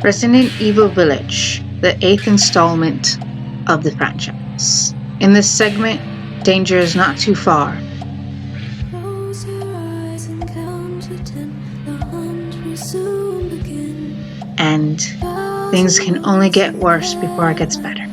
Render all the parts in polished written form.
Resident Evil Village, the eighth installment of the franchise. In this segment, danger is not too far. Close your eyes and count to 10. The hunt will soon begin. And things can only get worse before it gets better.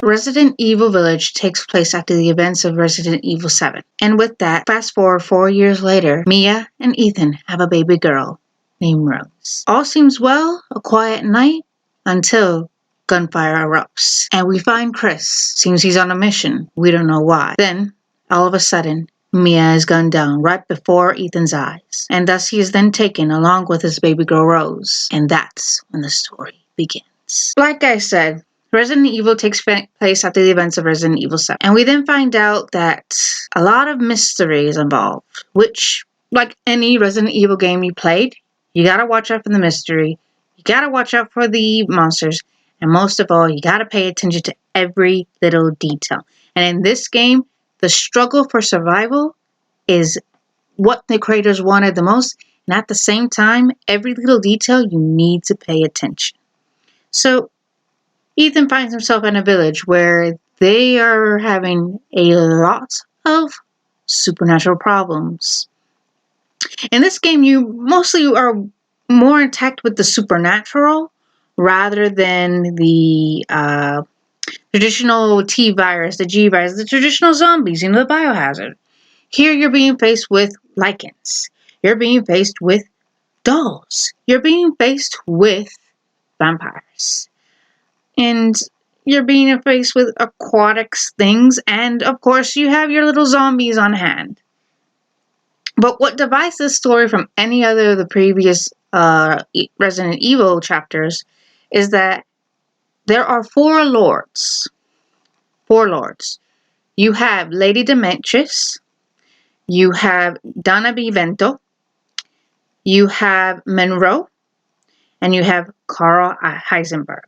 Resident Evil Village takes place after the events of Resident Evil 7. And with that, fast forward 4 years later, Mia and Ethan have a baby girl named Rose. All seems well, a quiet night, until gunfire erupts. And we find Chris. Seems he's on a mission. We don't know why. Then, all of a sudden, Mia is gunned down right before Ethan's eyes. And thus he is then taken along with his baby girl Rose. And that's when the story begins. Like I said, Resident Evil takes place after the events of Resident Evil 7. And we then find out that a lot of mystery is involved, which, like any Resident Evil game you played, you gotta watch out for the mystery, you gotta watch out for the monsters, and most of all, you gotta pay attention to every little detail. And in this game, the struggle for survival is what the creators wanted the most, and at the same time, every little detail you need to pay attention. So, Ethan finds himself in a village where they are having a lot of supernatural problems. In this game, you mostly are more intact with the supernatural rather than the traditional T virus, the G virus, the traditional zombies, the biohazard. Here you're being faced with lichens. You're being faced with dolls. You're being faced with vampires. And you're being faced with aquatic things, and of course you have your little zombies on hand. But what divides this story from any other of the previous Resident Evil chapters is that there are four lords. Four lords. You have Lady Demetrius, you have Donna Bivento, you have Monroe, and you have Carl Heisenberg.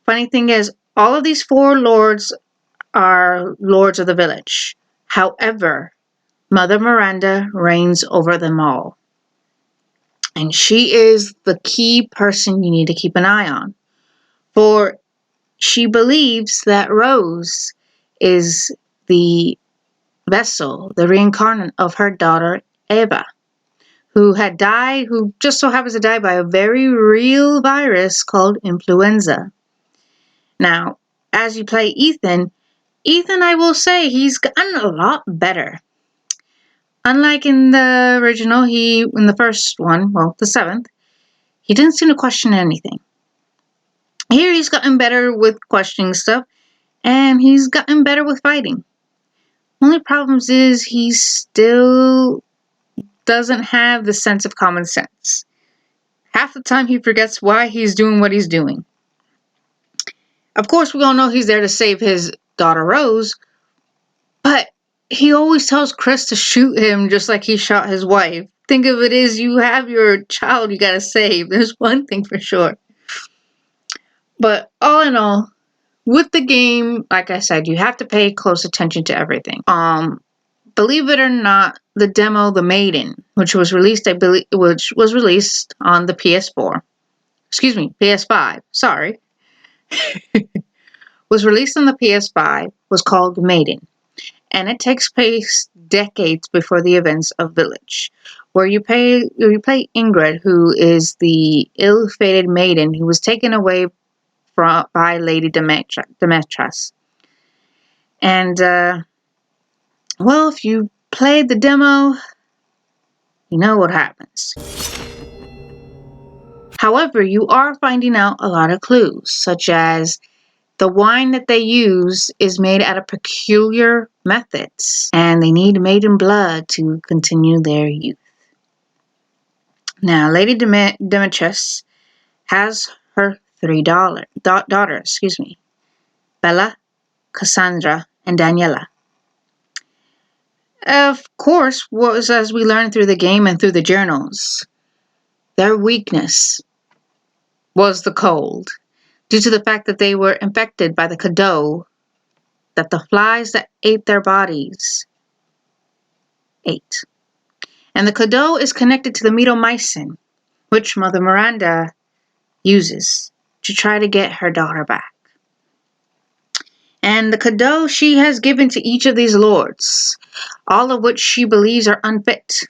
Funny thing is, all of these four lords are lords of the village. However, Mother Miranda reigns over them all. And she is the key person you need to keep an eye on. For she believes that Rose is the vessel, the reincarnate of her daughter Eva, who just so happens to die by a very real virus called influenza. Now, as you play Ethan, I will say, he's gotten a lot better. Unlike in the original, in the first one, well, the 7th, he didn't seem to question anything. Here he's gotten better with questioning stuff, and he's gotten better with fighting. Only problems is he still doesn't have the sense of common sense. Half the time he forgets why he's doing what he's doing. Of course, we all know he's there to save his daughter Rose, but he always tells Chris to shoot him just like he shot his wife. Think of it as you have your child you gotta save. There's one thing for sure. But all in all, with the game, like I said, you have to pay close attention to everything. Believe it or not, the demo, The Maiden, which was released on the PS4. Excuse me, PS5. Sorry. Was released on the PS5, was called The Maiden. And it takes place decades before the events of Village, where you play Ingrid, who is the ill-fated maiden who was taken away by Lady Demetrius. And, well, if you played the demo, you know what happens. However, you are finding out a lot of clues, such as the wine that they use is made out of peculiar methods, and they need maiden blood to continue their youth. Now, Lady Demetrius has her three daughters, Bella, Cassandra, and Daniela. Of course, as we learned through the game and through the journals, their weakness was the cold, due to the fact that they were infected by the Cadeau that the flies that ate their bodies ate. And the cadeau is connected to the mitomycin, which Mother Miranda uses to try to get her daughter back. And the cadeau she has given to each of these lords, all of which she believes are unfit.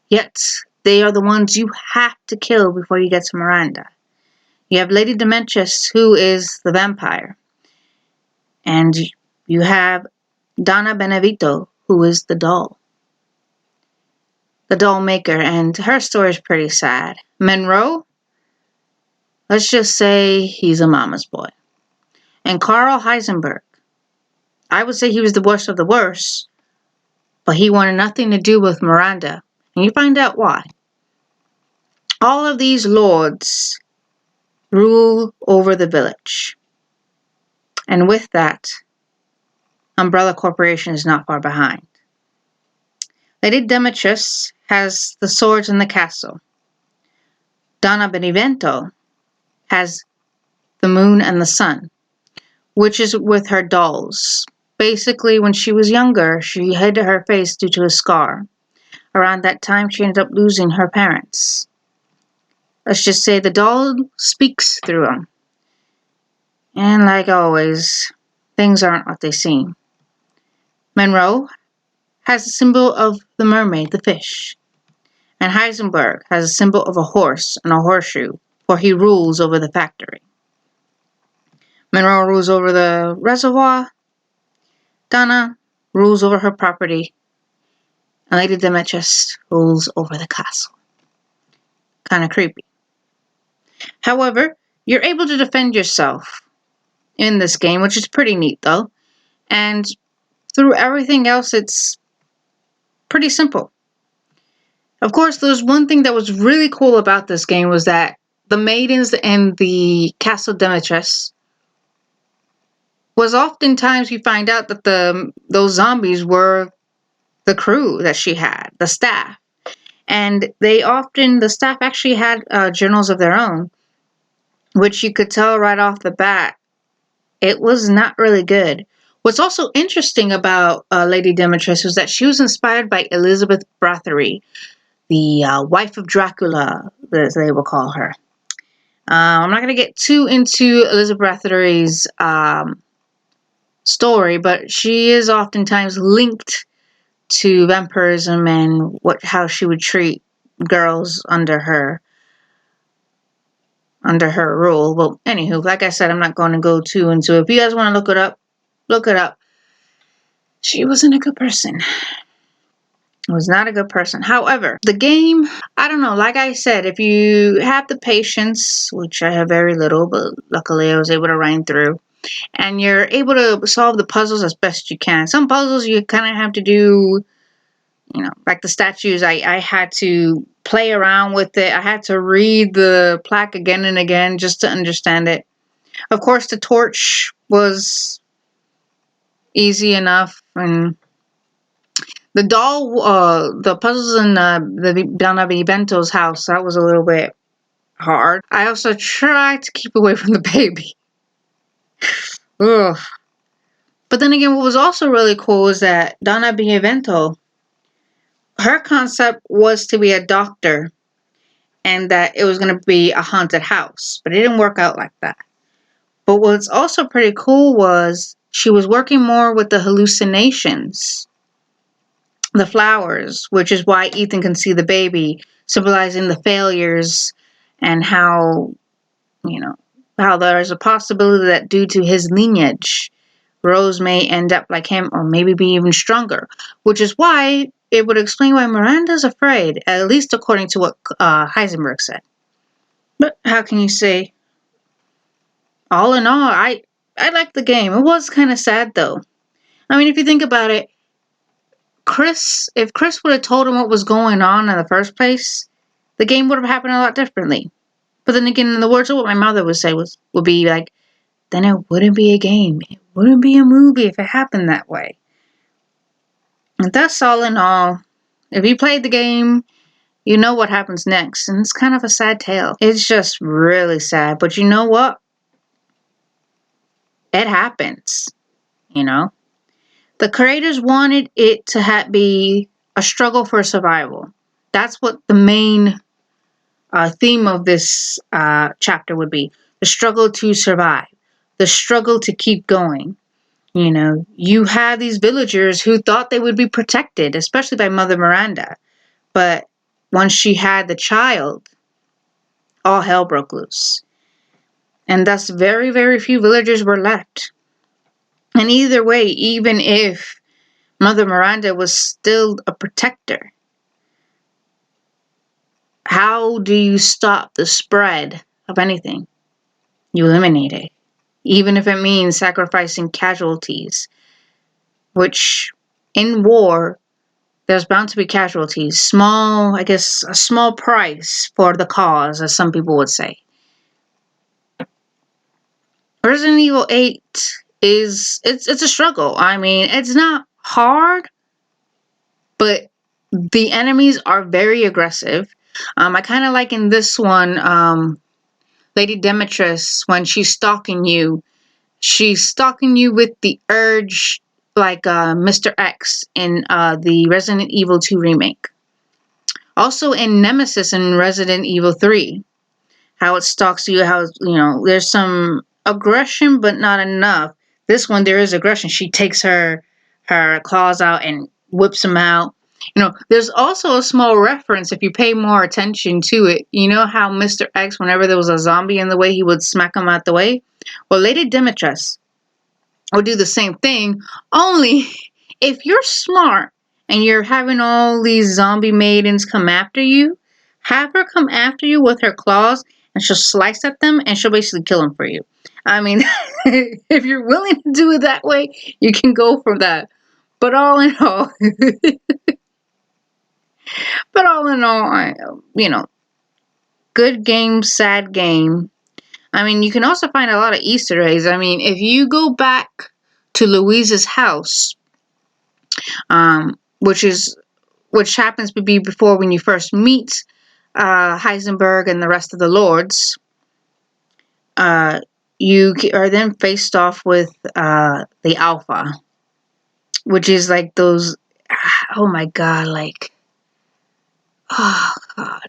Yet, they are the ones you have to kill before you get to Miranda. You have Lady Demetrius, who is the vampire. And you have Donna Benevito, who is the doll maker, and her story is pretty sad. Monroe, let's just say he's a mama's boy. And Carl Heisenberg, I would say he was the worst of the worst, but he wanted nothing to do with Miranda. And you find out why. All of these lords rule over the village. And with that, Umbrella Corporation is not far behind. Lady Demetrius has the swords in the castle. Donna Benevento has the moon and the sun, which is with her dolls. Basically, when she was younger, she hid her face due to a scar. Around that time, she ended up losing her parents. Let's just say the doll speaks through them. And like always, things aren't what they seem. Monroe has the symbol of the mermaid, the fish. And Heisenberg has a symbol of a horse and a horseshoe, for he rules over the factory. Monroe rules over the reservoir. Donna rules over her property. And Lady Demetrius rules over the castle. Kind of creepy. However, you're able to defend yourself in this game, which is pretty neat though. And through everything else, it's pretty simple. Of course, there's one thing that was really cool about this game was that the maidens in the Castle Demetrius was oftentimes you find out that those zombies were the crew that she had, the staff. And the staff actually had journals of their own, which you could tell right off the bat, it was not really good. What's also interesting about Lady Demetrius was that she was inspired by Elizabeth Bathory, the wife of Dracula, as they will call her. I'm not going to get too into Elizabeth Bathory's story, but she is oftentimes linked to vampirism and how she would treat girls under her rule. Well, anywho, like I said, I'm not going to go too into it. If you guys want to look it up, look it up. She wasn't a good person. Was not a good person. However, the game, I don't know, like I said, if you have the patience, which I have very little, but luckily I was able to run through, and you're able to solve the puzzles as best you can. Some puzzles you kind of have to do, like the statues, I had to play around with it. I had to read the plaque again and again just to understand it. Of course, the torch was easy enough, and the doll, the puzzles in the Donna Benvento's house, that was a little bit hard. I also tried to keep away from the baby. Ugh. But then again, what was also really cool is that Donna Benevento, her concept was to be a doctor and that it was going to be a haunted house, but it didn't work out like that. But what's also pretty cool was she was working more with the hallucinations, the flowers, which is why Ethan can see the baby, symbolizing the failures and how there's a possibility that due to his lineage, Rose may end up like him or maybe be even stronger, which is why it would explain why Miranda's afraid, at least according to what Heisenberg said. But how can you say? All in all, I liked the game. It was kind of sad though. I mean, if you think about it, if Chris would have told him what was going on in the first place, the game would have happened a lot differently. But then again, in the words of what my mother would say would be like, then it wouldn't be a game. It wouldn't be a movie if it happened that way. And that's all in all. If you played the game, you know what happens next. And it's kind of a sad tale. It's just really sad. But you know what? It happens. The creators wanted it to be a struggle for survival. That's what the main theme of this chapter would be: the struggle to survive, the struggle to keep going. You know, you had these villagers who thought they would be protected, especially by Mother Miranda. But once she had the child, all hell broke loose. And thus, very, very few villagers were left. And either way, even if Mother Miranda was still a protector, how do you stop the spread of anything? You eliminate it, even if it means sacrificing casualties, which in war, there's bound to be casualties. Small, I guess, a small price for the cause, as some people would say. Resident Evil 8 it's a struggle. I mean, it's not hard, but the enemies are very aggressive. I kind of like in this one, Lady Demetrius, when she's stalking you with the urge, like Mr. X in the Resident Evil 2 remake. Also in Nemesis in Resident Evil 3, how it stalks you, how, you know, there's some aggression, but not enough. This one, there is aggression. She takes her claws out and whips them out. You know, there's also a small reference if you pay more attention to it. You know how Mr. X, whenever there was a zombie in the way, he would smack him out the way? Well, Lady Demetrius will do the same thing, only if you're smart and you're having all these zombie maidens come after you, have her come after you with her claws and she'll slice at them and she'll basically kill them for you. I mean, if you're willing to do it that way, you can go for that. But all in all, you know, good game, sad game. I mean, you can also find a lot of Easter eggs. I mean, if you go back to Louise's house, which happens to be before when you first meet Heisenberg and the rest of the lords, you are then faced off with the Alpha, which is like those. Oh my god! Like, oh god,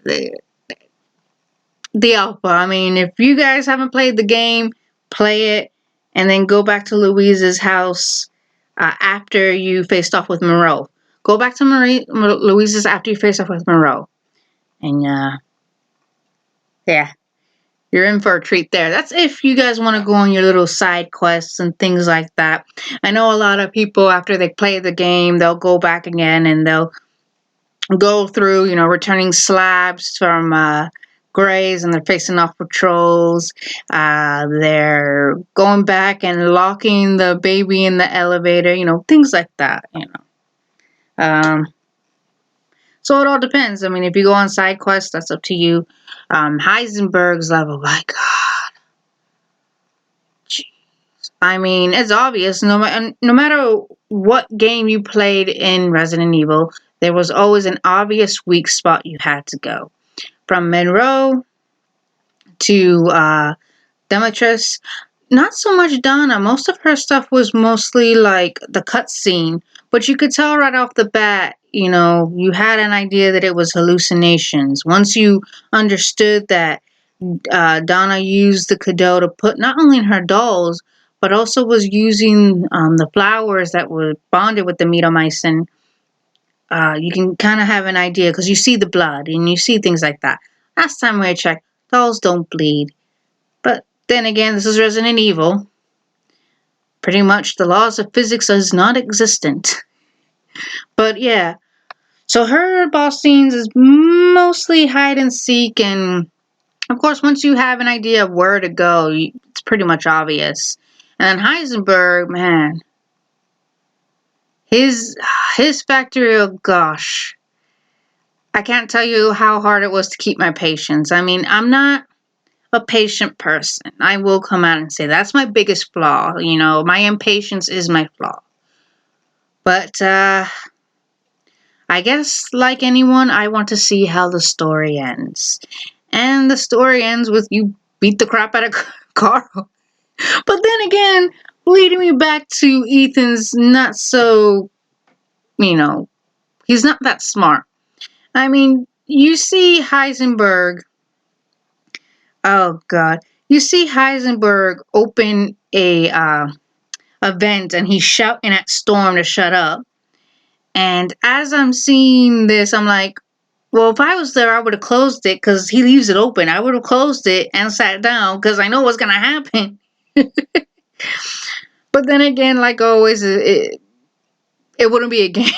the Alpha. I mean, if you guys haven't played the game, play it, and then go back to Louise's house after you faced off with Moreau. Go back to Louise's after you face off with Moreau, and yeah, you're in for a treat there. That's if you guys want to go on your little side quests and things like that. I know a lot of people, after they play the game, they'll go back again and they'll go through, you know, returning slabs from Grays, and they're facing off patrols. They're going back and locking the baby in the elevator, you know, things like that, you know. So it all depends. I mean, if you go on side quests, that's up to you. Heisenberg's level, my God. Jeez. I mean, it's obvious. No matter what game you played in Resident Evil, there was always an obvious weak spot you had to go. From Monroe to Demetrius, not so much Donna. Most of her stuff was mostly like the cutscene, but you could tell right off the bat, you know, you had an idea that it was hallucinations. Once you understood that Donna used the Cadeau to put not only in her dolls, but also was using the flowers that were bonded with the metamycin, you can kind of have an idea because you see the blood and you see things like that. Last time I checked, dolls don't bleed. But then again, this is Resident Evil. Pretty much the laws of physics is not existent. But yeah, so her boss scenes is mostly hide and seek, and of course, once you have an idea of where to go, it's pretty much obvious. And then Heisenberg, man, his factory, oh gosh, I can't tell you how hard it was to keep my patience. I mean, I'm not a patient person. I will come out and say that's my biggest flaw. You know, my impatience is my flaw. But I guess, like anyone, I want to see how the story ends. And the story ends with you beat the crap out of Carl. But then again, leading me back to Ethan's not so, you know, He's not that smart. I mean, you see Heisenberg. Oh God, you see Heisenberg open a vent and he's shouting at Storm to shut up. And as I'm seeing this, I'm like, well, if I was there, I would have closed it because he leaves it open. I would have closed it and sat down because I know what's gonna happen. But then again, like always, it wouldn't be a game.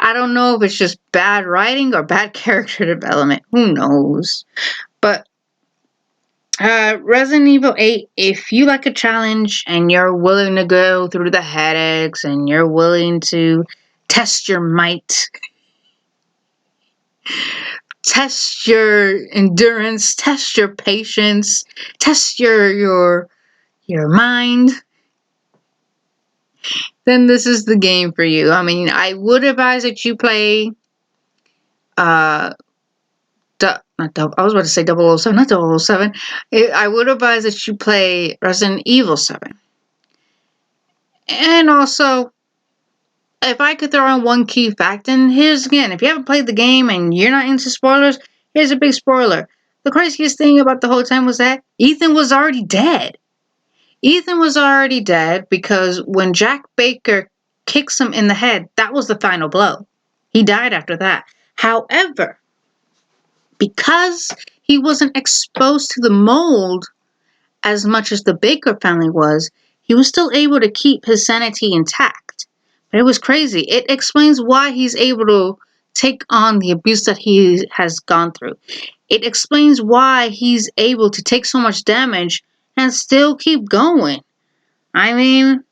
I don't know if it's just bad writing or bad character development. Who knows? But Resident Evil 8, if you like a challenge and you're willing to go through the headaches and you're willing to test your might, test your endurance, test your patience, test your mind, then this is the game for you. I mean, I would advise that you play uh not double, I was about to say 007, not 007. I would advise that you play Resident Evil 7. And also, if I could throw in one key fact, and here's again, if you haven't played the game and you're not into spoilers, here's a big spoiler. The craziest thing about the whole time was that Ethan was already dead. Ethan was already dead because when Jack Baker kicks him in the head, that was the final blow. He died after that. However, because he wasn't exposed to the mold as much as the Baker family was, he was still able to keep his sanity intact. But it was crazy. It explains why he's able to take on the abuse that he has gone through. It explains why he's able to take so much damage and still keep going. I mean,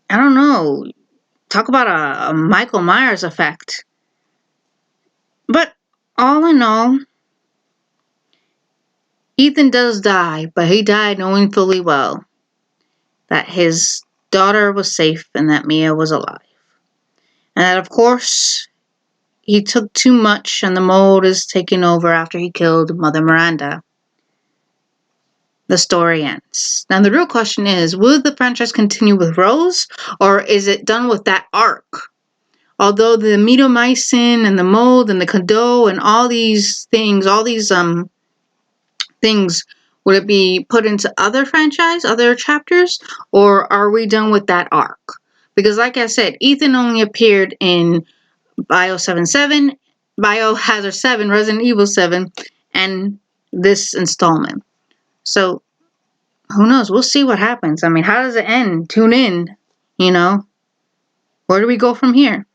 I don't know. Talk about a Michael Myers effect. But all in all, Ethan does die, but he died knowing fully well that his daughter was safe and that Mia was alive. And that, of course, he took too much and the mold is taking over after he killed Mother Miranda. The story ends. Now, the real question is, will the franchise continue with Rose, or is it done with that arc? Although the mitomycin and the mold and the Kado and all these things, would it be put into other franchise, other chapters, or are we done with that arc? Because like I said, Ethan only appeared in Biohazard 7, Resident Evil 7, and this installment. So who knows? We'll see what happens. I mean, how does it end? Tune in, you know? Where do we go from here?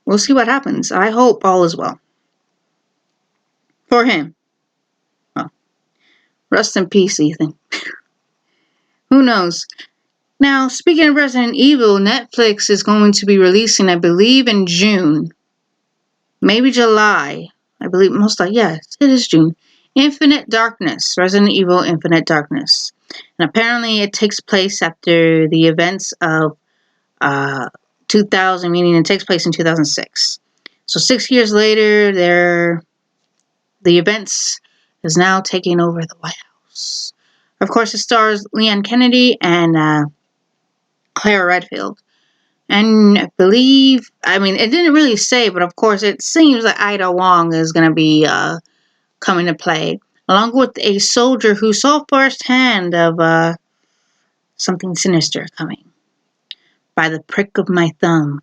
We'll see what happens. I hope all is well. For him. Well, rest in peace, Ethan. Who knows? Now, speaking of Resident Evil, Netflix is going to be releasing, I believe, in June. Maybe July. I believe most likely, yes, it is June. Infinite Darkness, Resident Evil Infinite Darkness. And apparently it takes place after the events of 2000, meaning it takes place in 2006. So 6 years later, the events is now taking over the White House. Of course, it stars Leon Kennedy and Claire Redfield. And I believe, I mean, it didn't really say, but of course, it seems that Ida Wong is going to be coming to play, along with a soldier who saw firsthand of something sinister coming. By the prick of my thumb,